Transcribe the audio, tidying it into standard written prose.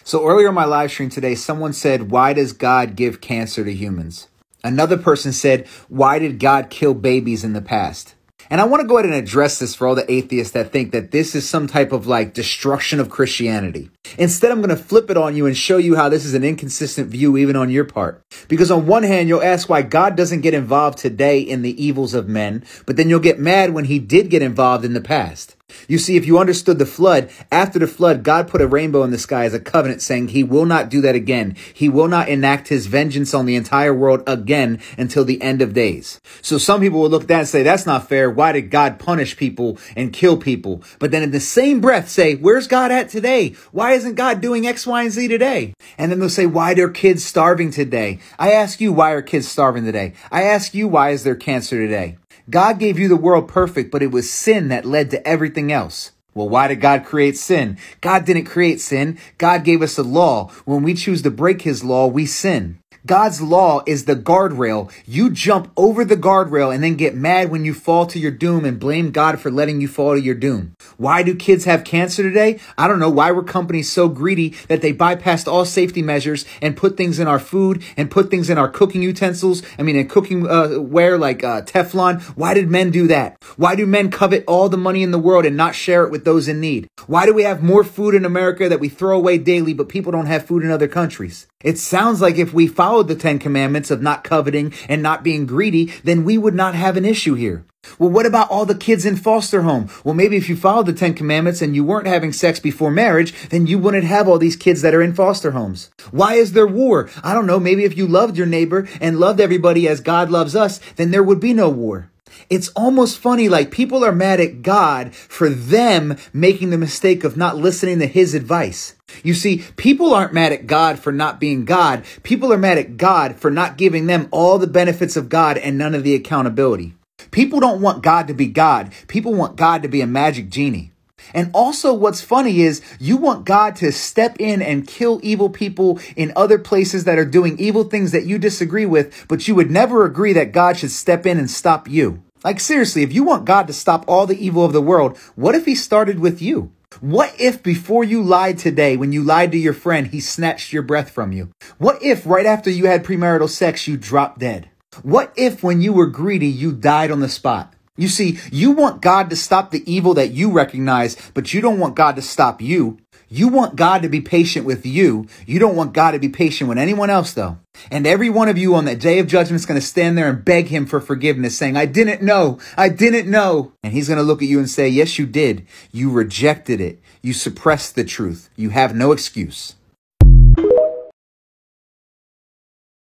So earlier in my live stream today, someone said, why does God give cancer to humans? Another person said, why did God kill babies in the past? And I want to go ahead and address this for all the atheists that think that this is some type of like destruction of Christianity. Instead, I'm going to flip it on you and show you how this is an inconsistent view even on your part. Because on one hand, you'll ask why God doesn't get involved today in the evils of men, but then you'll get mad when he did get involved in the past. You see, if you understood the flood, after the flood, God put a rainbow in the sky as a covenant saying he will not do that again. He will not enact his vengeance on the entire world again until the end of days. So some people will look at that and say, that's not fair. Why did God punish people and kill people? But then in the same breath say, where's God at today? Why isn't God doing X, Y, and Z today? And then they'll say, why are kids starving today? I ask you, why are kids starving today? I ask you, why is there cancer today? God gave you the world perfect, but it was sin that led to everything else. Well, why did God create sin? God didn't create sin. God gave us a law. When we choose to break his law, we sin. God's law is the guardrail. You jump over the guardrail and then get mad when you fall to your doom and blame God for letting you fall to your doom. Why do kids have cancer today? I don't know. Why were companies so greedy that they bypassed all safety measures and put things in our food and put things in our cooking utensils? In cooking ware like Teflon. Why did men do that? Why do men covet all the money in the world and not share it with those in need? Why do we have more food in America that we throw away daily, but people don't have food in other countries? It sounds like if we followed the 10 commandments of not coveting and not being greedy, then we would not have an issue here. Well, what about all the kids in foster home? Well, maybe if you followed the 10 commandments and you weren't having sex before marriage, then you wouldn't have all these kids that are in foster homes. Why is there war? I don't know. Maybe if you loved your neighbor and loved everybody as God loves us, then there would be no war. It's almost funny, like people are mad at God for them making the mistake of not listening to his advice. You see, people aren't mad at God for not being God. People are mad at God for not giving them all the benefits of God and none of the accountability. People don't want God to be God. People want God to be a magic genie. And also what's funny is you want God to step in and kill evil people in other places that are doing evil things that you disagree with, but you would never agree that God should step in and stop you. Like seriously, if you want God to stop all the evil of the world, what if he started with you? What if before you lied today, when you lied to your friend, he snatched your breath from you? What if right after you had premarital sex, you dropped dead? What if when you were greedy, you died on the spot? You see, you want God to stop the evil that you recognize, but you don't want God to stop you. You want God to be patient with you. You don't want God to be patient with anyone else, though. And every one of you on that day of judgment is going to stand there and beg him for forgiveness, saying, I didn't know. I didn't know. And he's going to look at you and say, yes, you did. You rejected it. You suppressed the truth. You have no excuse.